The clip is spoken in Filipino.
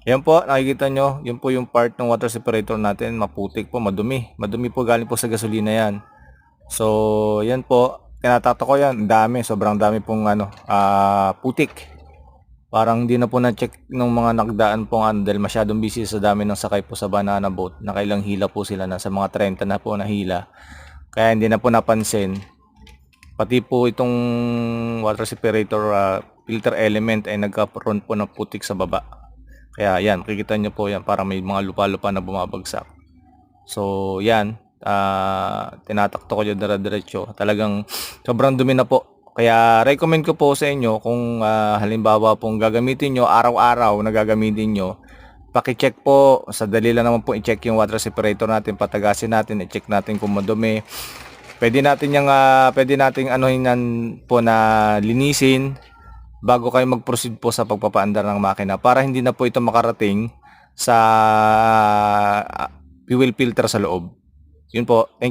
Yan po, nakikita nyo, yun po yung part ng water separator natin, maputik po, madumi. Madumi po galing po sa gasolina yan. So, yan po, tinatakto ko yan, dami, sobrang dami pong putik. Parang hindi na po na-check ng mga nagdaan pong dahil masyadong busy sa dami ng sakay po sa banana boat. Nakailang hila po sila, nasa mga 30 na po na hila. Kaya hindi na po napansin. Pati po itong water separator filter element ay nagkaroon po ng putik sa baba. Kaya yan, makikita nyo po yan, para may mga lupa-lupa na bumabagsak. So yan, tinatakto ko yung dire-diretso. Talagang sobrang dumi na po. Kaya recommend ko po sa inyo kung halimbawa pong gagamitin nyo, araw-araw na gagamitin nyo, paki-check po, sa dali lang naman po i-check yung water separator natin, patagasin natin, i-check natin kung madumi. Pwede natin yung pwede nating anuhin po na linisin bago kayo mag-proceed po sa pagpapaandar ng makina, para hindi na po ito makarating sa fuel filter sa loob. Yun po. Thank you.